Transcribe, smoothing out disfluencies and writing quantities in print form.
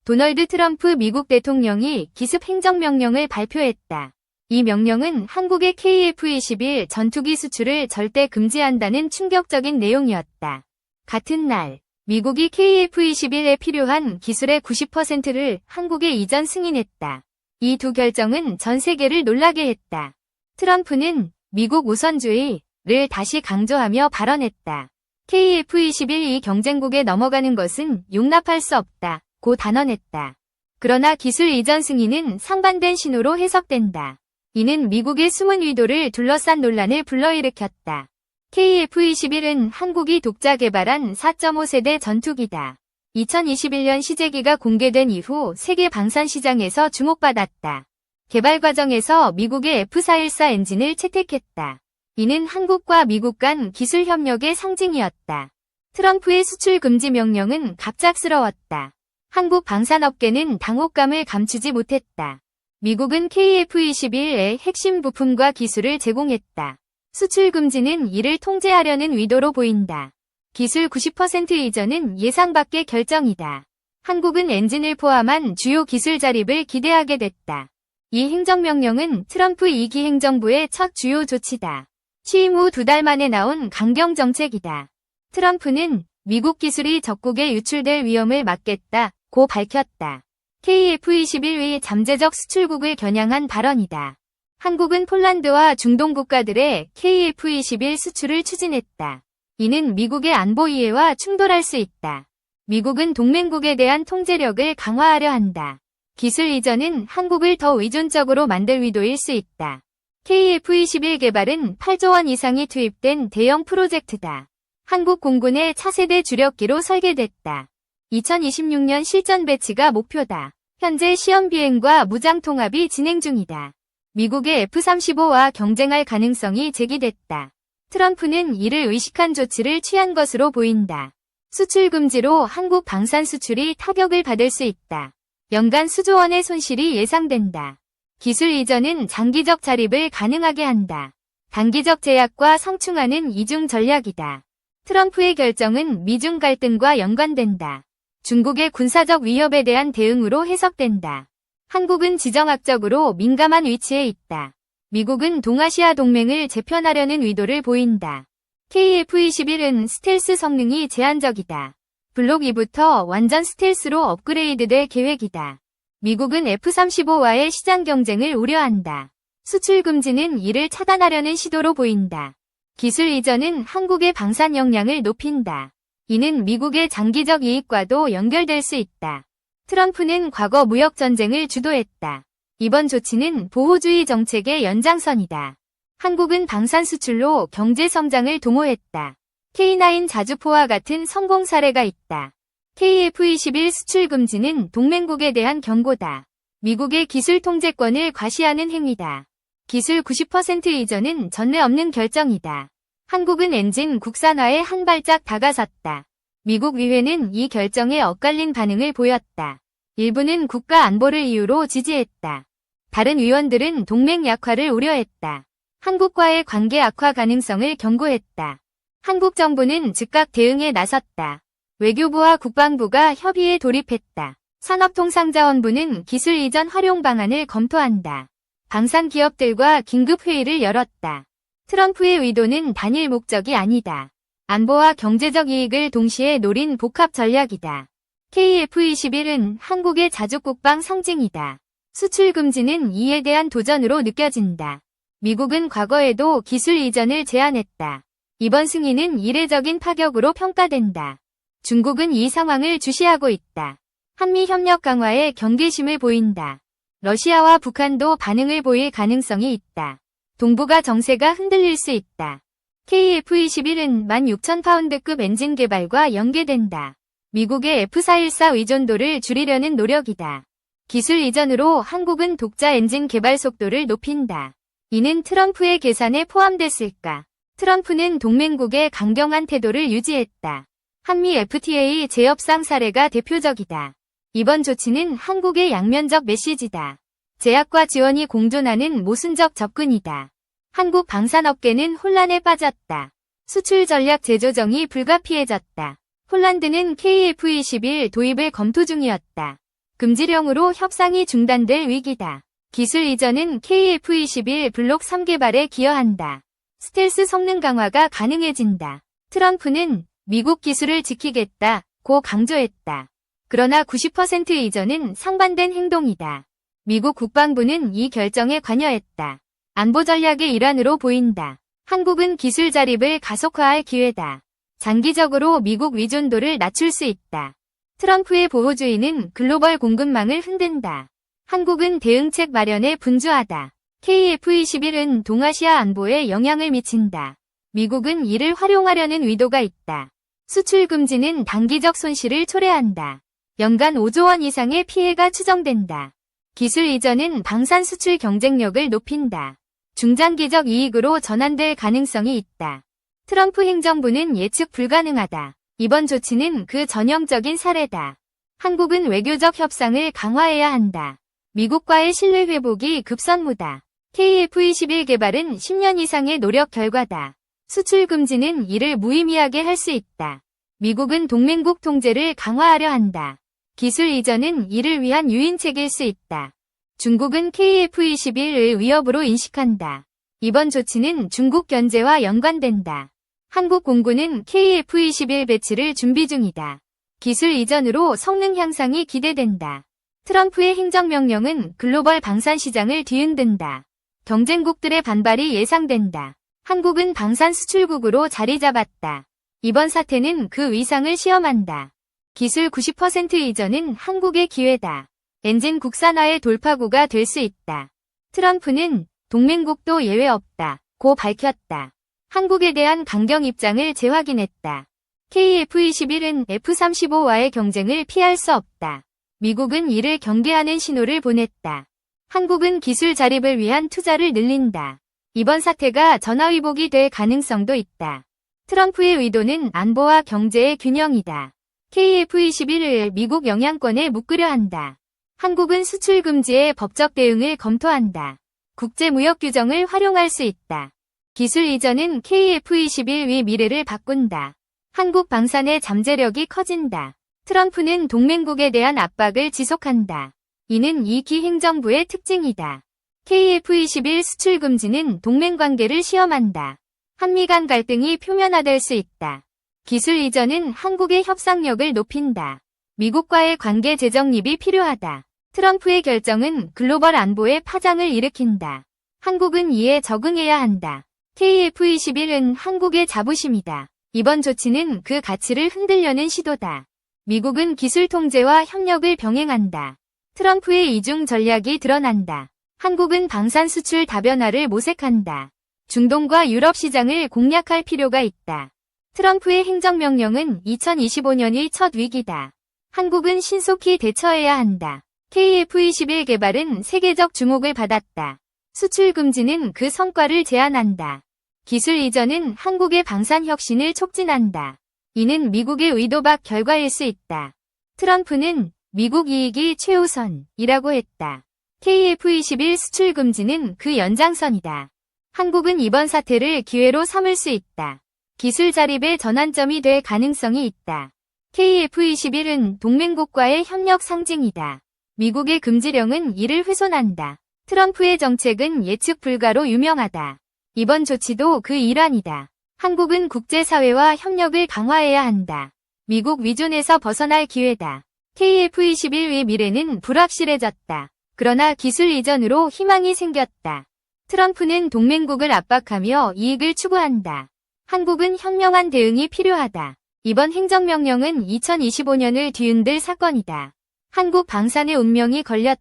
도널드 트럼프 미국 대통령이 기습 행정명령을 발표했다. 이 명령은 한국의 KF-21 전투기 수출을 절대 금지한다는 충격적인 내용이었다. 같은 날, 미국이 KF-21에 필요한 기술의 90%를 한국에 이전 승인했다. 이 두 결정은 전 세계를 놀라게 했다. 트럼프는 미국 우선주의를 다시 강조하며 발언했다. KF-21이 경쟁국에 넘어가는 것은 용납할 수 없다. 고 단언했다. 그러나 기술 이전 승인은 상반된 신호로 해석된다. 이는 미국의 숨은 의도를 둘러싼 논란을 불러일으켰다. KF-21은 한국이 독자 개발한 4.5세대 전투기다. 2021년 시제기가 공개된 이후 세계 방산 시장에서 주목받았다. 개발 과정에서 미국의 F414 엔진을 채택했다. 이는 한국과 미국 간 기술 협력의 상징이었다. 트럼프의 수출 금지 명령은 갑작스러웠다. 한국 방산업계는 당혹감을 감추지 못했다. 미국은 KF-21의 핵심 부품과 기술을 제공했다. 수출 금지는 이를 통제하려는 의도로 보인다. 기술 90% 이전은 예상 밖의 결정이다. 한국은 엔진을 포함한 주요 기술 자립을 기대하게 됐다. 이 행정명령은 트럼프 2기 행정부의 첫 주요 조치다. 취임 후 2달 만에 나온 강경 정책이다. 트럼프는 미국 기술이 적국에 유출될 위험을 막겠다. 고 밝혔다. KF-21의 잠재적 수출국을 겨냥한 발언이다. 한국은 폴란드와 중동 국가들의 KF-21 수출을 추진했다. 이는 미국의 안보 이해와 충돌할 수 있다. 미국은 동맹국에 대한 통제력을 강화하려 한다. 기술 이전은 한국을 더 의존적으로 만들 의도일 수 있다. KF-21 개발은 8조 원 이상이 투입된 대형 프로젝트다. 한국 공군의 차세대 주력기로 설계됐다. 2026년 실전 배치가 목표다. 현재 시험 비행과 무장 통합이 진행 중이다. 미국의 F-35와 경쟁할 가능성이 제기됐다. 트럼프는 이를 의식한 조치를 취한 것으로 보인다. 수출 금지로 한국 방산 수출이 타격을 받을 수 있다. 연간 수조 원의 손실이 예상된다. 기술 이전은 장기적 자립을 가능하게 한다. 단기적 제약과 상충하는 이중 전략이다. 트럼프의 결정은 미중 갈등과 연관된다. 중국의 군사적 위협에 대한 대응으로 해석된다. 한국은 지정학적으로 민감한 위치에 있다. 미국은 동아시아 동맹을 재편하려는 의도를 보인다. KF-21은 스텔스 성능이 제한적이다. 블록 2부터 완전 스텔스로 업그레이드될 계획이다. 미국은 F-35와의 시장 경쟁을 우려한다. 수출 금지는 이를 차단하려는 시도로 보인다. 기술 이전은 한국의 방산 역량을 높인다. 이는 미국의 장기적 이익과도 연결될 수 있다. 트럼프는 과거 무역전쟁을 주도했다. 이번 조치는 보호주의 정책의 연장선이다. 한국은 방산 수출로 경제 성장을 도모했다. K9 자주포와 같은 성공 사례가 있다. KF-21 수출 금지는 동맹국에 대한 경고다. 미국의 기술 통제권을 과시하는 행위다. 기술 90% 이전은 전례 없는 결정이다. 한국은 엔진 국산화에 한 발짝 다가섰다. 미국 의회는 이 결정에 엇갈린 반응을 보였다. 일부는 국가 안보를 이유로 지지했다. 다른 의원들은 동맹 약화를 우려했다. 한국과의 관계 악화 가능성을 경고했다. 한국 정부는 즉각 대응에 나섰다. 외교부와 국방부가 협의에 돌입했다. 산업통상자원부는 기술 이전 활용 방안을 검토한다. 방산 기업들과 긴급 회의를 열었다. 트럼프의 의도는 단일 목적이 아니다. 안보와 경제적 이익을 동시에 노린 복합 전략이다. KF-21은 한국의 자주국방 상징이다. 수출 금지는 이에 대한 도전으로 느껴진다. 미국은 과거에도 기술 이전을 제한했다. 이번 승인은 이례적인 파격으로 평가된다. 중국은 이 상황을 주시하고 있다. 한미 협력 강화에 경계심을 보인다. 러시아와 북한도 반응을 보일 가능성이 있다. 동북아 정세가 흔들릴 수 있다. KF-21은 16,000파운드급 엔진 개발과 연계된다. 미국의 F-414 의존도를 줄이려는 노력이다. 기술 이전으로 한국은 독자 엔진 개발 속도를 높인다. 이는 트럼프의 계산에 포함됐을까? 트럼프는 동맹국의 강경한 태도를 유지했다. 한미 FTA 재협상 사례가 대표적이다. 이번 조치는 한국의 양면적 메시지다. 제약과 지원이 공존하는 모순적 접근이다. 한국 방산업계는 혼란에 빠졌다. 수출 전략 재조정이 불가피해졌다. 폴란드는 KF-21 도입을 검토 중이었다. 금지령으로 협상이 중단될 위기다. 기술 이전은 KF-21 블록 3 개발에 기여한다. 스텔스 성능 강화가 가능해진다. 트럼프는 미국 기술을 지키겠다고 강조했다. 그러나 90% 이전은 상반된 행동이다. 미국 국방부는 이 결정에 관여했다. 안보 전략의 일환으로 보인다. 한국은 기술 자립을 가속화할 기회다. 장기적으로 미국 의존도를 낮출 수 있다. 트럼프의 보호주의는 글로벌 공급망을 흔든다. 한국은 대응책 마련에 분주하다. KF-21은 동아시아 안보에 영향을 미친다. 미국은 이를 활용하려는 의도가 있다. 수출 금지는 단기적 손실을 초래한다. 연간 5조 원 이상의 피해가 추정된다. 기술 이전은 방산 수출 경쟁력을 높인다. 중장기적 이익으로 전환될 가능성이 있다. 트럼프 행정부는 예측 불가능하다. 이번 조치는 그 전형적인 사례다. 한국은 외교적 협상을 강화해야 한다. 미국과의 신뢰 회복이 급선무다. KF-21 개발은 10년 이상의 노력 결과다. 수출 금지는 이를 무의미하게 할 수 있다. 미국은 동맹국 통제를 강화하려 한다. 기술 이전은 이를 위한 유인책일 수 있다. 중국은 KF-21을 위협으로 인식한다. 이번 조치는 중국 견제와 연관된다. 한국 공군은 KF-21 배치를 준비 중이다. 기술 이전으로 성능 향상이 기대된다. 트럼프의 행정명령은 글로벌 방산 시장을 뒤흔든다. 경쟁국들의 반발이 예상된다. 한국은 방산 수출국으로 자리 잡았다. 이번 사태는 그 위상을 시험한다. 기술 90% 이전은 한국의 기회다. 엔진 국산화의 돌파구가 될 수 있다. 트럼프는 동맹국도 예외 없다고 밝혔다. 한국에 대한 강경 입장을 재확인했다. KF-21은 F-35와의 경쟁을 피할 수 없다. 미국은 이를 경계하는 신호를 보냈다. 한국은 기술 자립을 위한 투자를 늘린다. 이번 사태가 전화위복이 될 가능성도 있다. 트럼프의 의도는 안보와 경제의 균형이다. KF-21을 미국 영향권에 묶으려 한다. 한국은 수출 금지의 법적 대응을 검토한다. 국제무역 규정을 활용할 수 있다. 기술 이전은 KF-21의 미래를 바꾼다. 한국 방산의 잠재력이 커진다. 트럼프는 동맹국에 대한 압박을 지속한다. 이는 2기 행정부의 특징이다. KF-21 수출 금지는 동맹 관계를 시험한다. 한미 간 갈등이 표면화될 수 있다. 기술 이전은 한국의 협상력을 높인다. 미국과의 관계 재정립이 필요하다. 트럼프의 결정은 글로벌 안보에 파장을 일으킨다. 한국은 이에 적응해야 한다. KF-21은 한국의 자부심이다. 이번 조치는 그 가치를 흔들려는 시도다. 미국은 기술 통제와 협력을 병행한다. 트럼프의 이중 전략이 드러난다. 한국은 방산 수출 다변화를 모색한다. 중동과 유럽 시장을 공략할 필요가 있다. 트럼프의 행정명령은 2025년의 첫 위기다. 한국은 신속히 대처해야 한다. KF-21 개발은 세계적 주목을 받았다. 수출 금지는 그 성과를 제한한다. 기술 이전은 한국의 방산 혁신을 촉진한다. 이는 미국의 의도 밖 결과일 수 있다. 트럼프는 미국 이익이 최우선이라고 했다. KF-21 수출 금지는 그 연장선이다. 한국은 이번 사태를 기회로 삼을 수 있다. 기술 자립의 전환점이 될 가능성이 있다. KF-21은 동맹국과의 협력 상징이다. 미국의 금지령은 이를 훼손한다. 트럼프의 정책은 예측 불가로 유명하다. 이번 조치도 그 일환이다. 한국은 국제사회와 협력을 강화해야 한다. 미국 위존에서 벗어날 기회다. KF-21의 미래는 불확실해졌다. 그러나 기술 이전으로 희망이 생겼다. 트럼프는 동맹국을 압박하며 이익을 추구한다. 한국은 현명한 대응이 필요하다. 이번 행정명령은 2025년을 뒤흔들 사건이다. 한국 방산의 운명이 걸렸다.